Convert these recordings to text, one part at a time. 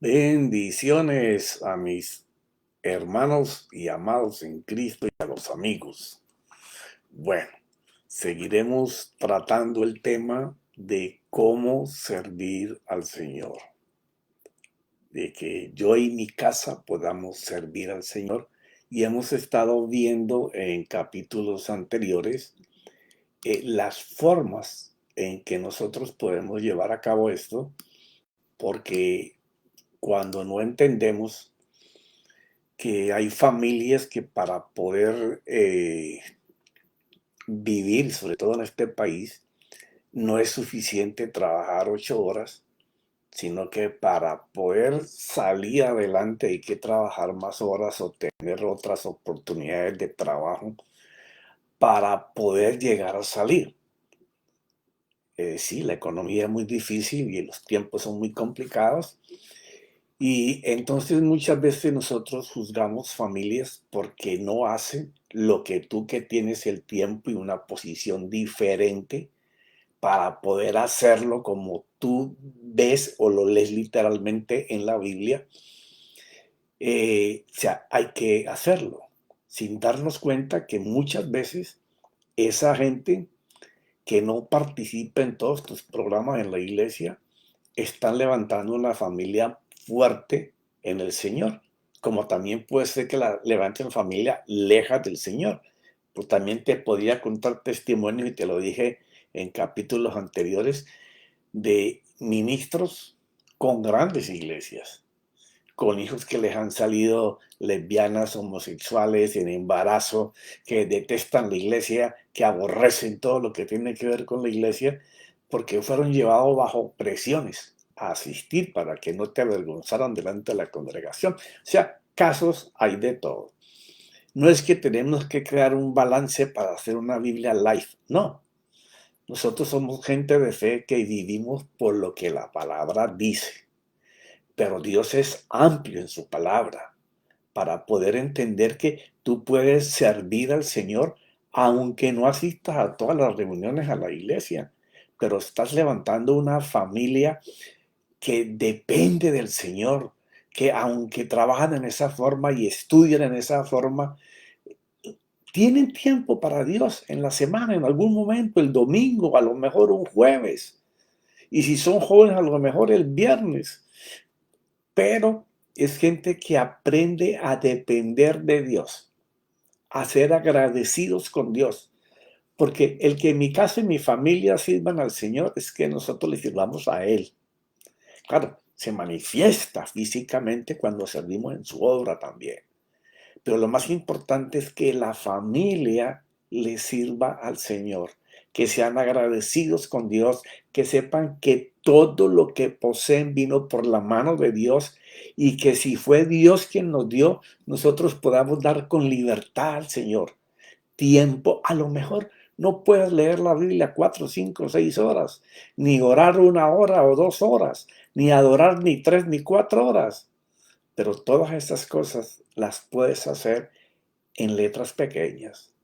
Bendiciones a mis hermanos y amados en Cristo y a los amigos. Bueno, seguiremos tratando el tema de cómo servir al Señor, de que yo y mi casa podamos servir al Señor. Y hemos estado viendo en capítulos anteriores las formas en que nosotros podemos llevar a cabo esto, porque cuando no entendemos que hay familias que para poder vivir, sobre todo en este país, no es suficiente trabajar 8 horas, sino que para poder salir adelante hay que trabajar más horas o tener otras oportunidades de trabajo para poder llegar a salir. Sí, la economía es muy difícil y los tiempos son muy complicados. Y entonces muchas veces nosotros juzgamos familias porque no hacen lo que tú, que tienes el tiempo y una posición diferente para poder hacerlo como tú ves o lo lees literalmente en la Biblia. O sea, hay que hacerlo sin darnos cuenta que muchas veces esa gente que no participa en todos tus programas en la iglesia están levantando una familia fuerte en el Señor, como también puede ser que la levanten familia lejos del Señor. Pues también te podría contar testimonio, y te lo dije en capítulos anteriores, de ministros con grandes iglesias, con hijos que les han salido lesbianas, homosexuales, en embarazo, que detestan la iglesia, que aborrecen todo lo que tiene que ver con la iglesia, porque fueron llevados bajo presiones a asistir para que no te avergonzaran delante de la congregación. O sea, casos hay de todo. No es que tenemos que crear un balance para hacer una Biblia live, no. Nosotros somos gente de fe que vivimos por lo que la palabra dice. Pero Dios es amplio en su palabra para poder entender que tú puedes servir al Señor aunque no asistas a todas las reuniones a la iglesia, pero estás levantando una familia que depende del Señor, que aunque trabajan en esa forma y estudian en esa forma, tienen tiempo para Dios en la semana, en algún momento, el domingo, a lo mejor un jueves, y si son jóvenes, a lo mejor el viernes. Pero es gente que aprende a depender de Dios, a ser agradecidos con Dios. Porque el que en mi casa y mi familia sirvan al Señor es que nosotros le sirvamos a Él. Claro, se manifiesta físicamente cuando servimos en su obra también. Pero lo más importante es que la familia le sirva al Señor, que sean agradecidos con Dios, que sepan que todo lo que poseen vino por la mano de Dios y que si fue Dios quien nos dio, nosotros podamos dar con libertad al Señor. Tiempo, a lo mejor no puedes leer la Biblia 4, 5, 6 horas, ni orar 1 hora o 2 horas, ni adorar ni 3 ni 4 horas. Pero todas estas cosas las puedes hacer en letras pequeñas.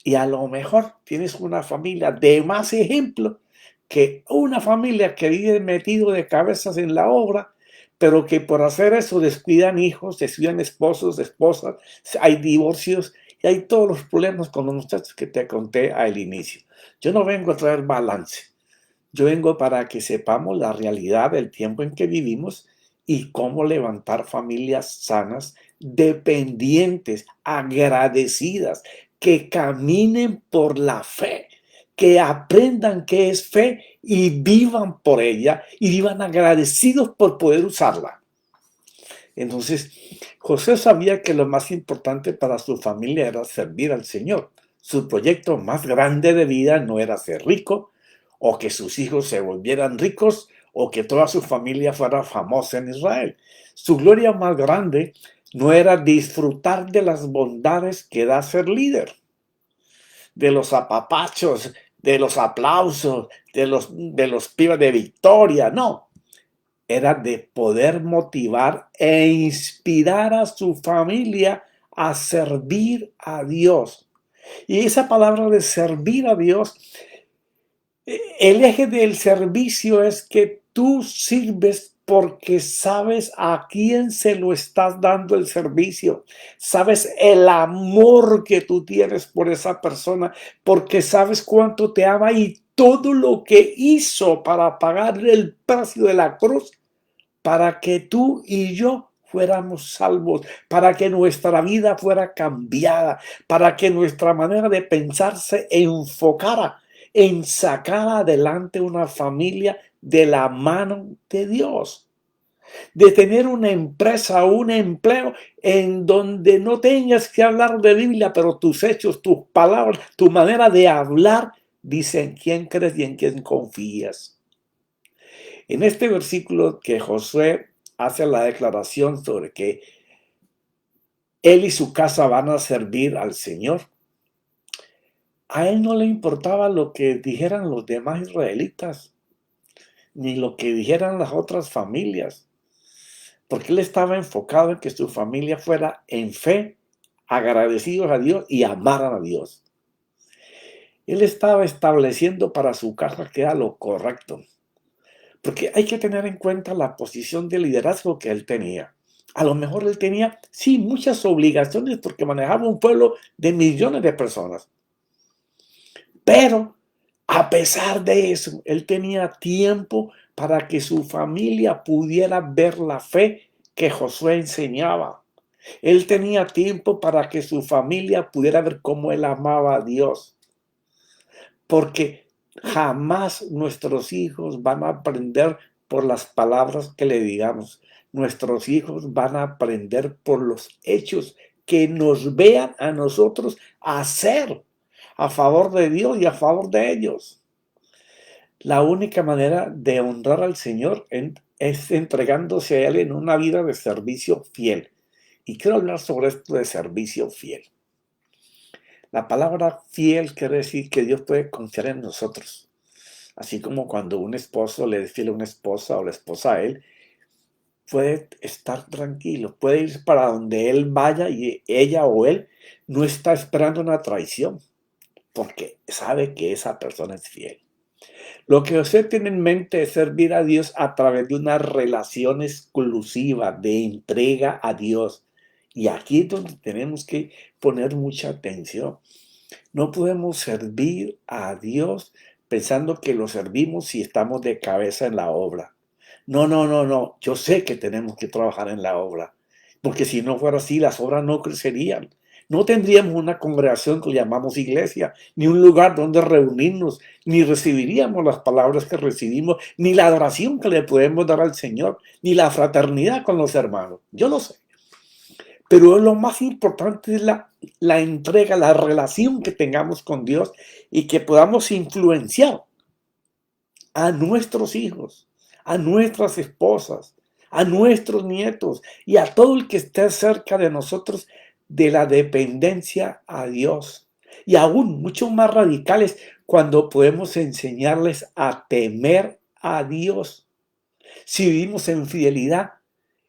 Y a lo mejor tienes una familia de más ejemplo que una familia que vive metido de cabezas en la obra, pero que por hacer eso descuidan hijos, descuidan esposos, esposas, hay divorcios y hay todos los problemas con los muchachos que te conté al inicio. Yo no vengo a traer balance. Yo vengo para que sepamos la realidad del tiempo en que vivimos y cómo levantar familias sanas, dependientes, agradecidas, que caminen por la fe, que aprendan qué es fe y vivan por ella y vivan agradecidos por poder usarla. Entonces, José sabía que lo más importante para su familia era servir al Señor. Su proyecto más grande de vida no era ser rico, o que sus hijos se volvieran ricos, o que toda su familia fuera famosa en Israel. Su gloria más grande no era disfrutar de las bondades que da ser líder, de los apapachos, de los aplausos, de los pibes de victoria, no. Era de poder motivar e inspirar a su familia a servir a Dios. Y esa palabra de servir a Dios, el eje del servicio es que tú sirves porque sabes a quién se lo estás dando el servicio. Sabes el amor que tú tienes por esa persona, porque sabes cuánto te ama y todo lo que hizo para pagarle el precio de la cruz, para que tú y yo fuéramos salvos, para que nuestra vida fuera cambiada, para que nuestra manera de pensar se enfocara en sacar adelante una familia de la mano de Dios, de tener una empresa o un empleo en donde no tengas que hablar de Biblia, pero tus hechos, tus palabras, tu manera de hablar dicen quién crees y en quién confías. En este versículo que Josué hace la declaración sobre que él y su casa van a servir al Señor, a él no le importaba lo que dijeran los demás israelitas, ni lo que dijeran las otras familias, porque él estaba enfocado en que su familia fuera en fe, agradecidos a Dios y amaran a Dios. Él estaba estableciendo para su casa que era lo correcto, porque hay que tener en cuenta la posición de liderazgo que él tenía. A lo mejor él tenía, sí, muchas obligaciones porque manejaba un pueblo de millones de personas. Pero a pesar de eso, él tenía tiempo para que su familia pudiera ver la fe que Josué enseñaba. Él tenía tiempo para que su familia pudiera ver cómo él amaba a Dios. Porque jamás nuestros hijos van a aprender por las palabras que le digamos. Nuestros hijos van a aprender por los hechos que nos vean a nosotros hacer a favor de Dios y a favor de ellos. La única manera de honrar al Señor es entregándose a Él en una vida de servicio fiel. Y quiero hablar sobre esto de servicio fiel. La palabra fiel quiere decir que Dios puede confiar en nosotros. Así como cuando un esposo le es fiel a una esposa o la esposa a él, puede estar tranquilo, puede ir para donde él vaya y ella o él no está esperando una traición, porque sabe que esa persona es fiel. Lo que usted tiene en mente es servir a Dios a través de una relación exclusiva de entrega a Dios. Y aquí es donde tenemos que poner mucha atención. No podemos servir a Dios pensando que lo servimos si estamos de cabeza en la obra. No, no, no, no. Yo sé que tenemos que trabajar en la obra, porque si no fuera así, las obras no crecerían. No tendríamos una congregación que llamamos iglesia, ni un lugar donde reunirnos, ni recibiríamos las palabras que recibimos, ni la adoración que le podemos dar al Señor, ni la fraternidad con los hermanos. Yo lo sé. Pero lo más importante es la entrega, la relación que tengamos con Dios y que podamos influenciar a nuestros hijos, a nuestras esposas, a nuestros nietos y a todo el que esté cerca de nosotros de la dependencia a Dios. Y aún mucho más radicales cuando podemos enseñarles a temer a Dios. Si vivimos en fidelidad,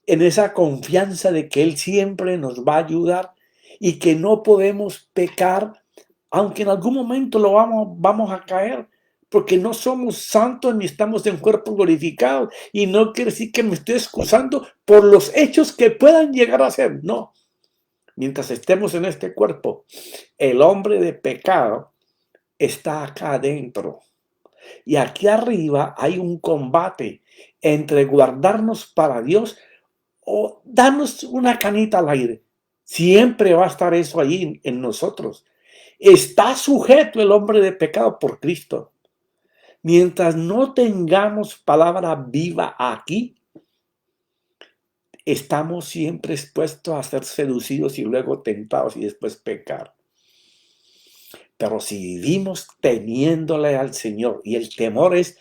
en esa confianza de que Él siempre nos va a ayudar y que no podemos pecar, aunque en algún momento lo vamos a caer, porque no somos santos ni estamos en cuerpo glorificado. Y no quiere decir que me estoy excusando por los hechos que puedan llegar a ser. No. Mientras estemos en este cuerpo, el hombre de pecado está acá adentro. Y aquí arriba hay un combate entre guardarnos para Dios o darnos una canita al aire. Siempre va a estar eso allí en nosotros. Está sujeto el hombre de pecado por Cristo. Mientras no tengamos palabra viva aquí, estamos siempre expuestos a ser seducidos y luego tentados y después pecar. Pero si vivimos teniéndole al Señor, y el temor es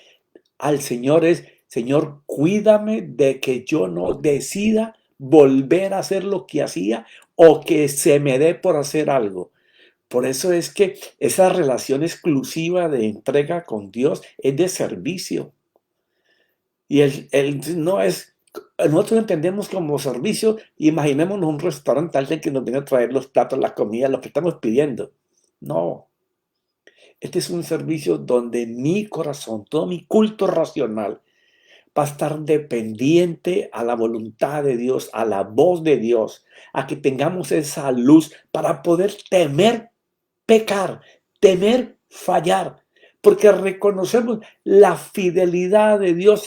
al Señor es, Señor, cuídame de que yo no decida volver a hacer lo que hacía o que se me dé por hacer algo. Por eso es que esa relación exclusiva de entrega con Dios es de servicio. Y no es, nosotros entendemos como servicio, imaginémonos un restaurante, alguien que nos viene a traer los platos, la comida, lo que estamos pidiendo. No. Este es un servicio donde mi corazón, todo mi culto racional, va a estar dependiente a la voluntad de Dios, a la voz de Dios, a que tengamos esa luz para poder temer pecar, temer fallar, porque reconocemos la fidelidad de Dios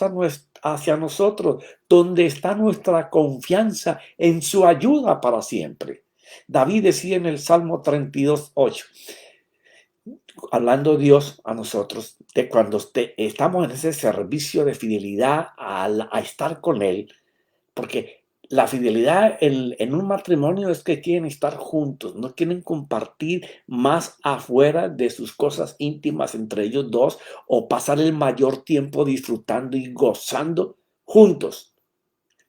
hacia nosotros, donde está nuestra confianza en su ayuda para siempre. David decía en el Salmo 32:8, hablando Dios a nosotros, de cuando estamos en ese servicio de fidelidad a estar con Él, porque la fidelidad en un matrimonio es que quieren estar juntos, no quieren compartir más afuera de sus cosas íntimas entre ellos dos o pasar el mayor tiempo disfrutando y gozando juntos.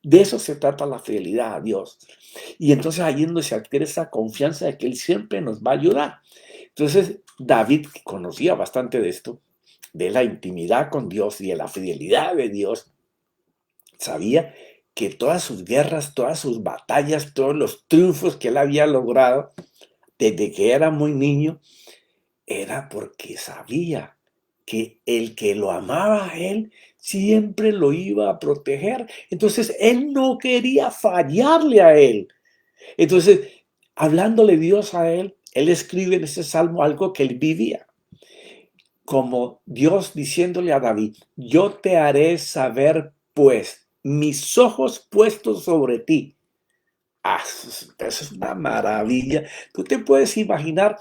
De eso se trata la fidelidad a Dios. Y entonces ahí es donde se adquiere esa confianza de que Él siempre nos va a ayudar. Entonces David conocía bastante de esto, de la intimidad con Dios y de la fidelidad de Dios. Sabía que todas sus guerras, todas sus batallas, todos los triunfos que él había logrado desde que era muy niño, era porque sabía que el que lo amaba a él siempre lo iba a proteger. Entonces él no quería fallarle a él. Entonces, hablándole Dios a él, él escribe en ese salmo algo que él vivía. Como Dios diciéndole a David, yo te haré saber pues mis ojos puestos sobre ti. Eso es una maravilla. Tú te puedes imaginar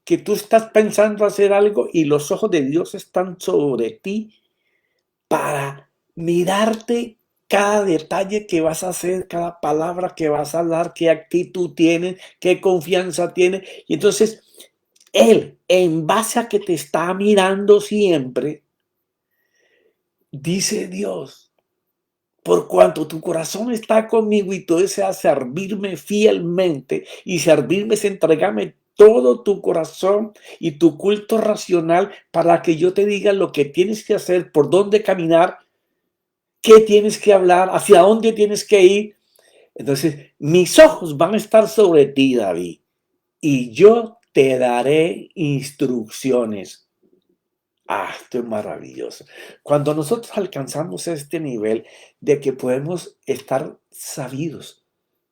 que tú estás pensando hacer algo y los ojos de Dios están sobre ti para mirarte cada detalle que vas a hacer, cada palabra que vas a hablar, qué actitud tienes, qué confianza tienes. Y entonces Él, en base a que te está mirando siempre, dice Dios, por cuanto tu corazón está conmigo y tú deseas servirme fielmente, y servirme es entregarme todo tu corazón y tu culto racional para que yo te diga lo que tienes que hacer, por dónde caminar, qué tienes que hablar, hacia dónde tienes que ir. Entonces, mis ojos van a estar sobre ti, David, y yo te daré instrucciones. Esto es maravilloso. Cuando nosotros alcanzamos este nivel de que podemos estar sabidos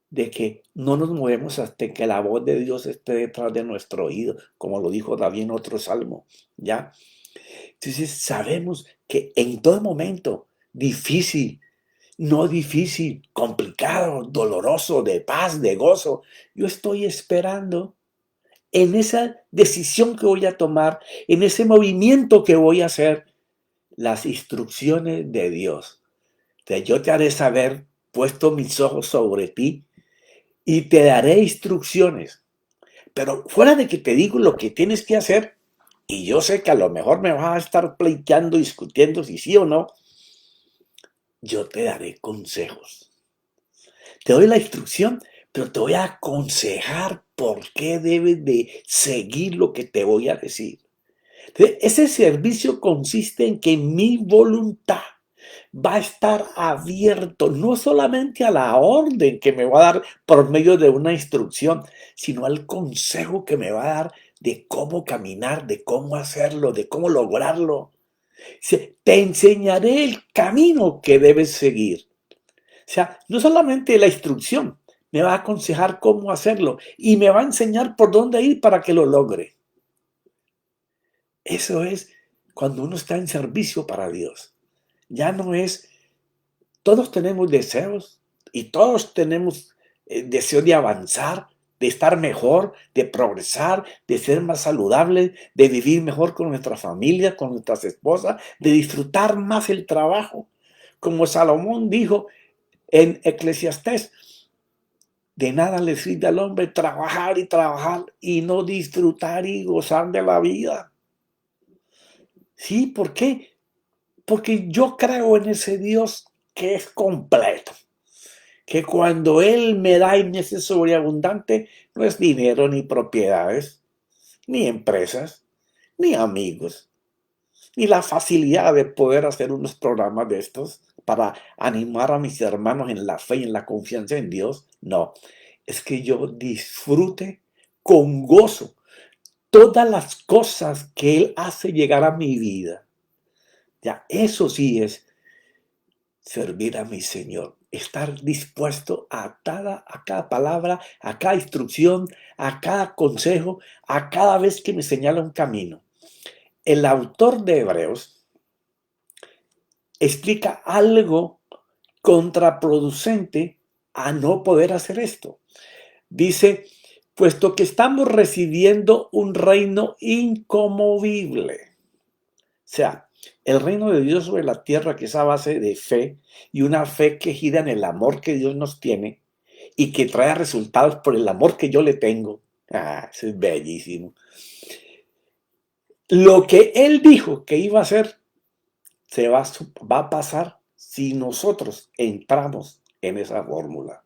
de que no nos movemos hasta que la voz de Dios esté detrás de nuestro oído, como lo dijo David en otro salmo, ¿ya? Entonces sabemos que en todo momento, difícil, no difícil, complicado, doloroso, de paz, de gozo, yo estoy esperando en esa decisión que voy a tomar, en ese movimiento que voy a hacer, las instrucciones de Dios. Yo te haré saber, puesto mis ojos sobre ti, y te daré instrucciones. Pero fuera de que te digo lo que tienes que hacer, y yo sé que a lo mejor me vas a estar pleiteando, discutiendo si sí o no, yo te daré consejos. Te doy la instrucción, pero te voy a aconsejar por qué debes de seguir lo que te voy a decir. Entonces, ese servicio consiste en que mi voluntad va a estar abierto no solamente a la orden que me va a dar por medio de una instrucción, sino al consejo que me va a dar de cómo caminar, de cómo hacerlo, de cómo lograrlo. Te enseñaré el camino que debes seguir. O sea, no solamente la instrucción, me va a aconsejar cómo hacerlo y me va a enseñar por dónde ir para que lo logre. Eso es cuando uno está en servicio para Dios. Ya no es, todos tenemos deseos y todos tenemos deseo de avanzar, de estar mejor, de progresar, de ser más saludables, de vivir mejor con nuestra familia, con nuestras esposas, de disfrutar más el trabajo. Como Salomón dijo en Eclesiastés, de nada le sirve al hombre trabajar y no disfrutar y gozar de la vida. Sí, ¿por qué? Porque yo creo en ese Dios que es completo, que cuando Él me da y me hace sobreabundante, no es dinero ni propiedades, ni empresas, ni amigos, ni la facilidad de poder hacer unos programas de estos para animar a mis hermanos en la fe y en la confianza en Dios. No, es que yo disfrute con gozo todas las cosas que Él hace llegar a mi vida. Ya, eso sí es servir a mi Señor, estar dispuesto a cada palabra, a cada instrucción, a cada consejo, a cada vez que me señala un camino. El autor de Hebreos explica algo contraproducente a no poder hacer esto. Dice, puesto que estamos recibiendo un reino inconmovible. O sea, el reino de Dios sobre la tierra, que es a base de fe, y una fe que gira en el amor que Dios nos tiene y que trae resultados por el amor que yo le tengo. Eso es bellísimo. Lo que Él dijo que iba a hacer, va a pasar si nosotros entramos en esa fórmula.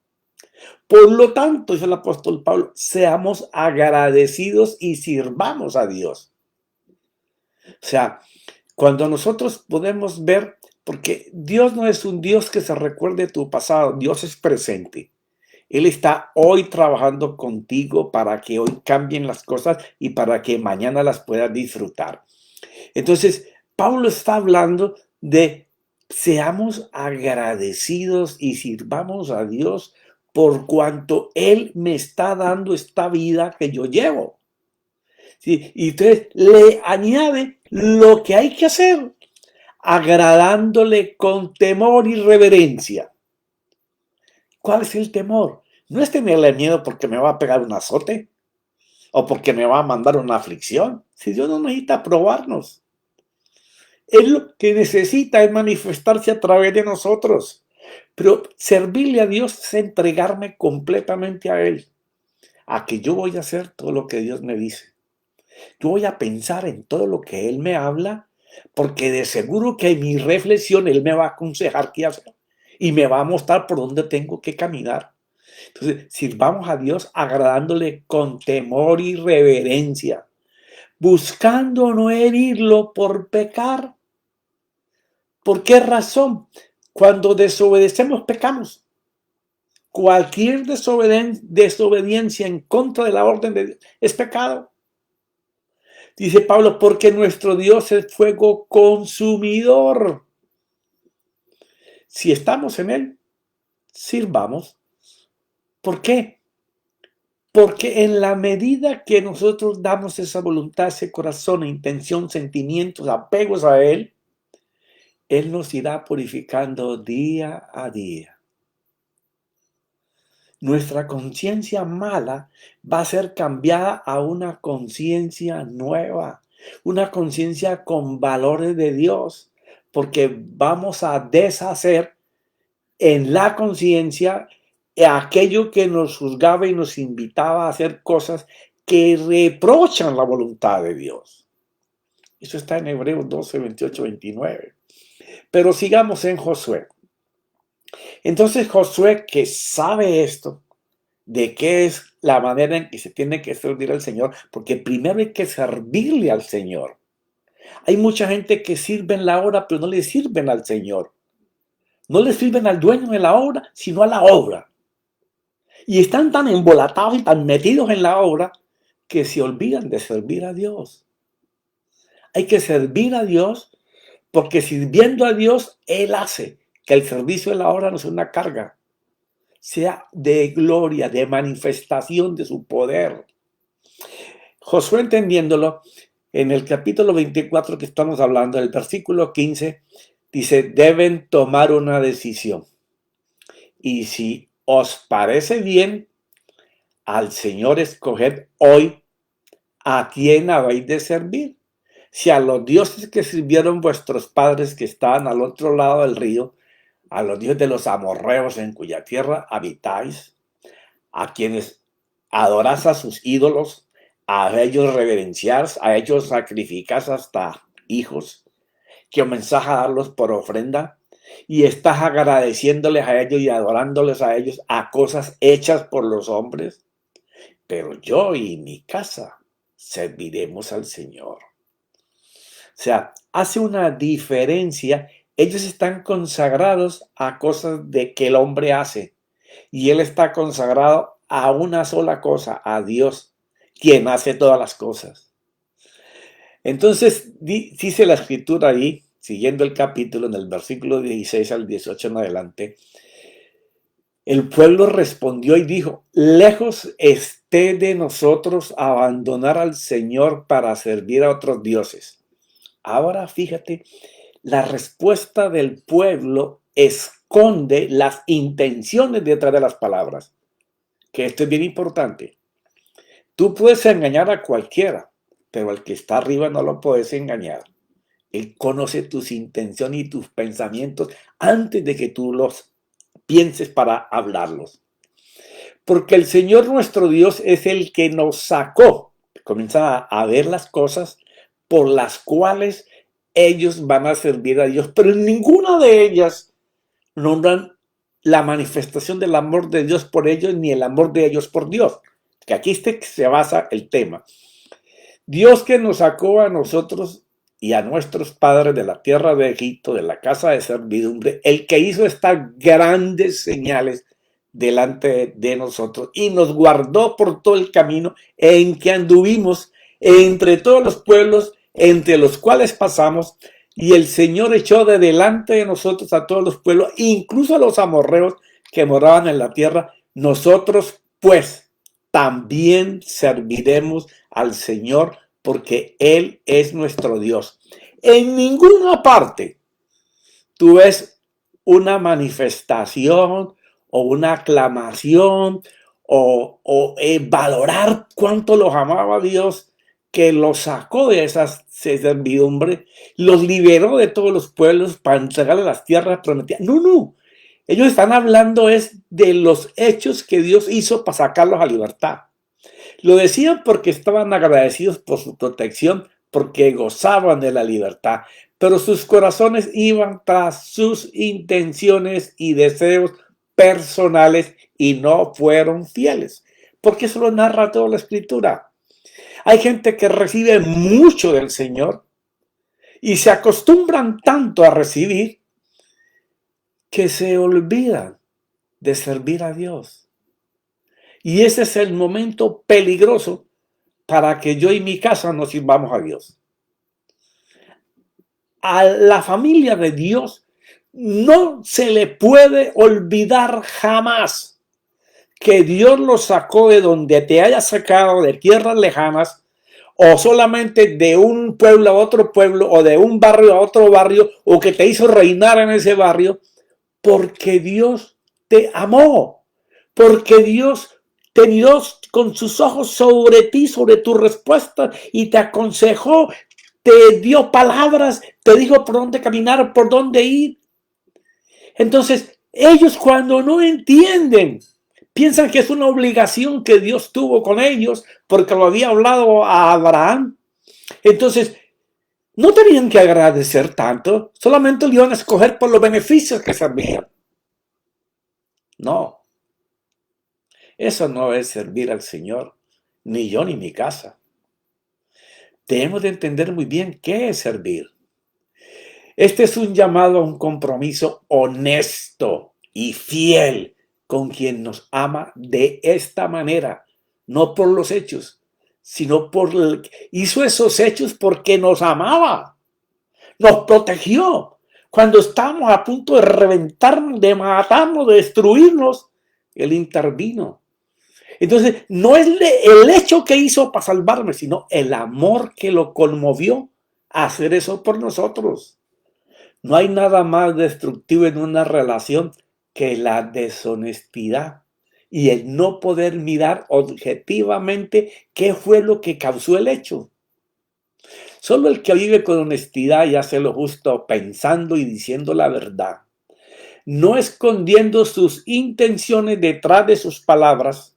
Por lo tanto, dice el apóstol Pablo, seamos agradecidos y sirvamos a Dios. O sea, cuando nosotros podemos ver, porque Dios no es un Dios que se recuerde tu pasado, Dios es presente. Él está hoy trabajando contigo para que hoy cambien las cosas y para que mañana las puedas disfrutar. Entonces, Pablo está hablando de seamos agradecidos y sirvamos a Dios por cuanto Él me está dando esta vida que yo llevo. ¿Sí? Y entonces le añade lo que hay que hacer, agradándole con temor y reverencia. ¿Cuál es el temor? No es tenerle miedo porque me va a pegar un azote o porque me va a mandar una aflicción. Si Dios no necesita probarnos. Él lo que necesita es manifestarse a través de nosotros. Pero servirle a Dios es entregarme completamente a Él. A que yo voy a hacer todo lo que Dios me dice. Yo voy a pensar en todo lo que Él me habla, porque de seguro que en mi reflexión Él me va a aconsejar qué hacer y me va a mostrar por dónde tengo que caminar. Entonces, sirvamos a Dios agradándole con temor y reverencia, buscando no herirlo por pecar. ¿Por qué razón? Cuando desobedecemos, pecamos. Cualquier desobediencia en contra de la orden de Dios es pecado. Dice Pablo, porque nuestro Dios es fuego consumidor. Si estamos en Él, sirvamos. ¿Por qué? Porque en la medida que nosotros damos esa voluntad, ese corazón, intención, sentimientos, apegos a Él, Él nos irá purificando día a día. Nuestra conciencia mala va a ser cambiada a una conciencia nueva, una conciencia con valores de Dios, porque vamos a deshacer en la conciencia aquello que nos juzgaba y nos invitaba a hacer cosas que reprochan la voluntad de Dios. Eso está en Hebreos 12, 28, 29. Pero sigamos en Josué. Entonces Josué, que sabe esto, de qué es la manera en que se tiene que servir al Señor, porque primero hay que servirle al Señor. Hay mucha gente que sirve en la obra, pero no le sirven al Señor. No le sirven al dueño de la obra, sino a la obra. Y están tan embolatados y tan metidos en la obra que se olvidan de servir a Dios. Hay que servir a Dios porque sirviendo a Dios, Él hace que el servicio de la obra no sea una carga, sea de gloria, de manifestación de su poder. Josué, entendiéndolo, en el capítulo 24 que estamos hablando, el versículo 15, dice, deben tomar una decisión. Y si os parece bien, al Señor escoged hoy a quién habéis de servir. Si a los dioses que sirvieron vuestros padres que estaban al otro lado del río, a los dioses de los amorreos en cuya tierra habitáis, a quienes adoráis a sus ídolos, a ellos reverenciáis, a ellos sacrificáis hasta hijos, que comenzáis a darlos por ofrenda, y estás agradeciéndoles a ellos y adorándoles a ellos a cosas hechas por los hombres. Pero yo y mi casa serviremos al Señor. O sea, hace una diferencia. Ellos están consagrados a cosas de que el hombre hace. Y él está consagrado a una sola cosa, a Dios, quien hace todas las cosas. Entonces, dice la escritura ahí, siguiendo el capítulo, en el versículo 16 al 18 en adelante, el pueblo respondió y dijo: lejos esté de nosotros abandonar al Señor para servir a otros dioses. Ahora fíjate, la respuesta del pueblo esconde las intenciones detrás de las palabras, que esto es bien importante. Tú puedes engañar a cualquiera, pero al que está arriba no lo puedes engañar. Él conoce tus intenciones y tus pensamientos antes de que tú los pienses para hablarlos. Porque el Señor nuestro Dios es el que nos sacó. Comienza a ver las cosas por las cuales ellos van a servir a Dios, pero en ninguna de ellas nombran la manifestación del amor de Dios por ellos ni el amor de ellos por Dios. Que aquí se basa el tema. Dios que nos sacó a nosotros y a nuestros padres de la tierra de Egipto, de la casa de servidumbre, el que hizo estas grandes señales delante de nosotros y nos guardó por todo el camino en que anduvimos entre todos los pueblos entre los cuales pasamos, y el Señor echó de delante de nosotros a todos los pueblos, incluso a los amorreos que moraban en la tierra. Nosotros pues también serviremos al Señor, porque Él es nuestro Dios. En ninguna parte tú ves una manifestación o una aclamación o valorar cuánto los amaba Dios, que los sacó de esas servidumbre, los liberó de todos los pueblos para entregarle las tierras prometidas. No, no. Ellos están hablando es de los hechos que Dios hizo para sacarlos a libertad. Lo decían porque estaban agradecidos por su protección, porque gozaban de la libertad, pero sus corazones iban tras sus intenciones y deseos personales y no fueron fieles. Porque eso lo narra toda la Escritura. Hay gente que recibe mucho del Señor y se acostumbran tanto a recibir que se olvidan de servir a Dios. Y ese es el momento peligroso para que yo y mi casa nos sirvamos a Dios. A la familia de Dios no se le puede olvidar jamás que Dios los sacó de donde te haya sacado, de tierras lejanas, o solamente de un pueblo a otro pueblo, o de un barrio a otro barrio, o que te hizo reinar en ese barrio, porque Dios te amó, porque Dios te miró con sus ojos sobre ti, sobre tu respuesta, y te aconsejó, te dio palabras, te dijo por dónde caminar, por dónde ir. Entonces, ellos cuando no entienden, piensan que es una obligación que Dios tuvo con ellos porque lo había hablado a Abraham. Entonces, no tenían que agradecer tanto, solamente lo iban a escoger por los beneficios que servían. No, eso no es servir al Señor, ni yo ni mi casa. Debemos de entender muy bien qué es servir. Este es un llamado a un compromiso honesto y fiel con quien nos ama de esta manera, no por los hechos, sino hizo esos hechos porque nos amaba, nos protegió. Cuando estábamos a punto de reventarnos, de matarnos, de destruirnos, Él intervino. Entonces, no es el hecho que hizo para salvarme, sino el amor que lo conmovió a hacer eso por nosotros. No hay nada más destructivo en una relación que la deshonestidad y el no poder mirar objetivamente qué fue lo que causó el hecho. Solo el que vive con honestidad y hace lo justo, pensando y diciendo la verdad, no escondiendo sus intenciones detrás de sus palabras,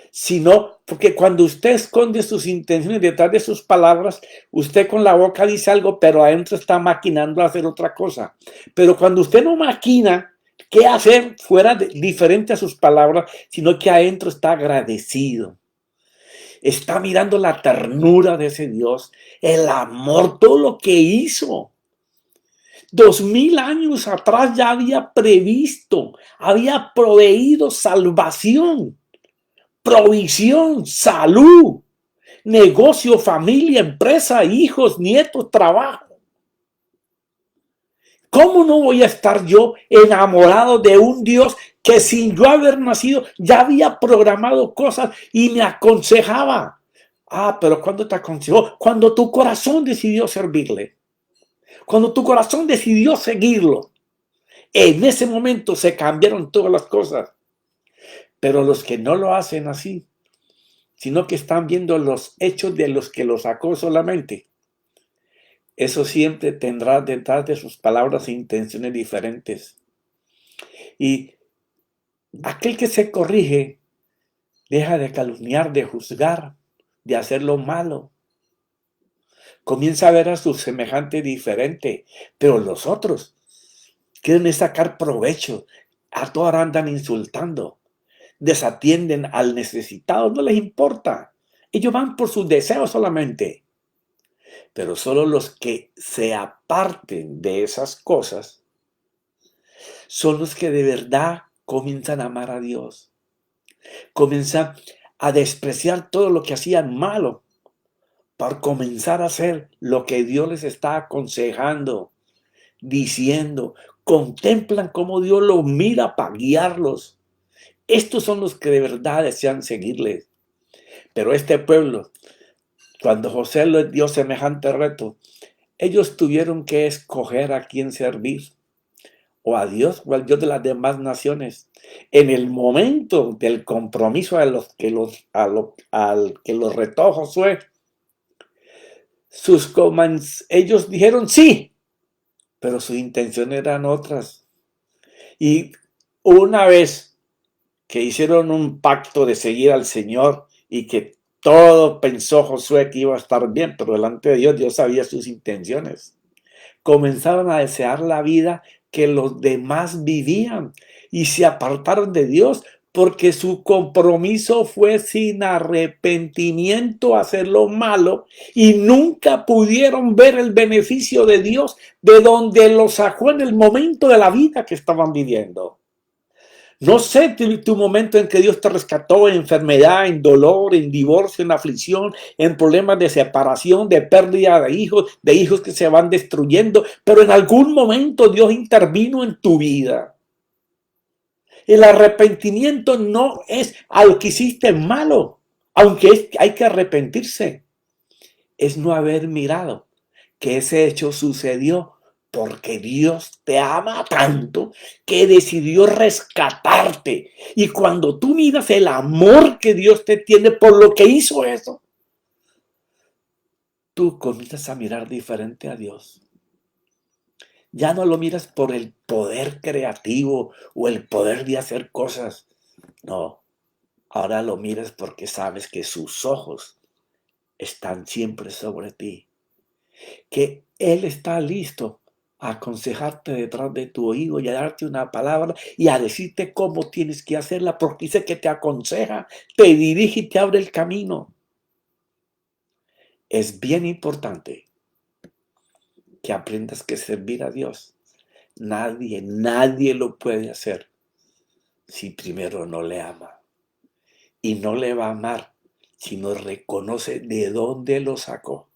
sino porque cuando usted esconde sus intenciones detrás de sus palabras, usted con la boca dice algo, pero adentro está maquinando a hacer otra cosa. Pero cuando usted no maquina qué hacer fuera diferente a sus palabras, sino que adentro está agradecido, está mirando la ternura de ese Dios, el amor, todo lo que hizo. 2000 años atrás ya había previsto, había proveído salvación, provisión, salud, negocio, familia, empresa, hijos, nietos, trabajo. ¿Cómo no voy a estar yo enamorado de un Dios que sin yo haber nacido ya había programado cosas y me aconsejaba? Ah, pero ¿cuándo te aconsejó? Cuando tu corazón decidió servirle, cuando tu corazón decidió seguirlo. En ese momento se cambiaron todas las cosas. Pero los que no lo hacen así, sino que están viendo los hechos de los que lo sacó solamente, eso siempre tendrá detrás de sus palabras e intenciones diferentes. Y aquel que se corrige deja de calumniar, de juzgar, de hacer lo malo. Comienza a ver a su semejante diferente, pero los otros quieren sacar provecho. A todos andan insultando, desatienden al necesitado, no les importa. Ellos van por sus deseos solamente. Pero solo los que se aparten de esas cosas son los que de verdad comienzan a amar a Dios. Comienzan a despreciar todo lo que hacían malo para comenzar a hacer lo que Dios les está aconsejando, diciendo. Contemplan cómo Dios los mira para guiarlos. Estos son los que de verdad desean seguirles. Pero este pueblo, cuando José les dio semejante reto, ellos tuvieron que escoger a quién servir, o a Dios o al Dios de las demás naciones. En el momento del compromiso al que los retó Josué, ellos dijeron sí, pero sus intenciones eran otras. Y una vez que hicieron un pacto de seguir al Señor y que todo pensó Josué que iba a estar bien, pero delante de Dios, Dios sabía sus intenciones. Comenzaron a desear la vida que los demás vivían y se apartaron de Dios porque su compromiso fue sin arrepentimiento hacer lo malo y nunca pudieron ver el beneficio de Dios de donde los sacó en el momento de la vida que estaban viviendo. No sé tu momento en que Dios te rescató en enfermedad, en dolor, en divorcio, en aflicción, en problemas de separación, de pérdida de hijos que se van destruyendo, pero en algún momento Dios intervino en tu vida. El arrepentimiento no es a lo que hiciste malo, aunque hay que arrepentirse. Es no haber mirado que ese hecho sucedió porque Dios te ama tanto que decidió rescatarte. Y cuando tú miras el amor que Dios te tiene por lo que hizo eso, tú comienzas a mirar diferente a Dios. Ya no lo miras por el poder creativo o el poder de hacer cosas. No, ahora lo miras porque sabes que sus ojos están siempre sobre ti. Que Él está listo a aconsejarte detrás de tu oído y a darte una palabra y a decirte cómo tienes que hacerla, porque dice que te aconseja, te dirige y te abre el camino. Es bien importante que aprendas que servir a Dios, nadie lo puede hacer si primero no le ama. Y no le va a amar si no reconoce de dónde lo sacó.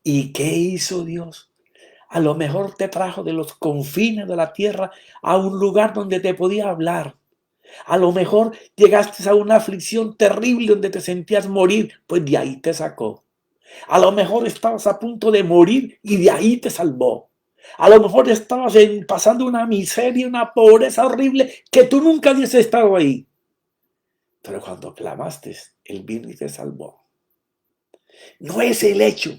¿Y qué hizo Dios? A lo mejor te trajo de los confines de la tierra a un lugar donde te podía hablar. A lo mejor llegaste a una aflicción terrible donde te sentías morir, pues de ahí te sacó. A lo mejor estabas a punto de morir y de ahí te salvó. A lo mejor estabas pasando una miseria, una pobreza horrible que tú nunca habías estado ahí. Pero cuando clamaste, Él vino y te salvó. No es el hecho.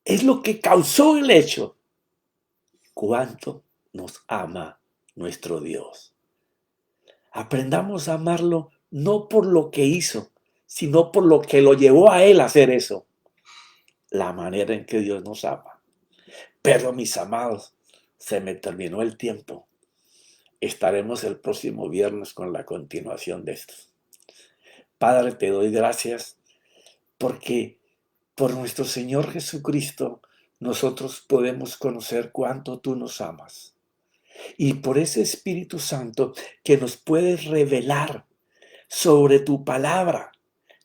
Es lo que causó el hecho. Cuánto nos ama nuestro Dios. Aprendamos a amarlo no por lo que hizo, sino por lo que lo llevó a Él a hacer eso. La manera en que Dios nos ama. Pero mis amados, se me terminó el tiempo. Estaremos el próximo viernes con la continuación de esto. Padre, te doy gracias porque por nuestro Señor Jesucristo nosotros podemos conocer cuánto tú nos amas. Y por ese Espíritu Santo que nos puedes revelar sobre tu palabra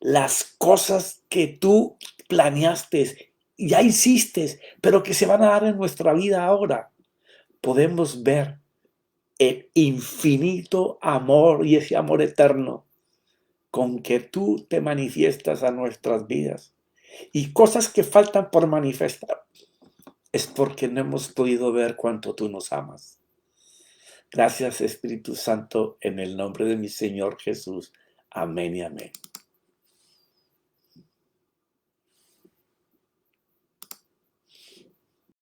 las cosas que tú planeaste, ya hiciste, pero que se van a dar en nuestra vida ahora. podemos ver el infinito amor y ese amor eterno con que tú te manifiestas a nuestras vidas. Y cosas que faltan por manifestar es porque no hemos podido ver cuánto tú nos amas. Gracias, Espíritu Santo, en el nombre de mi Señor Jesús. Amén y amén.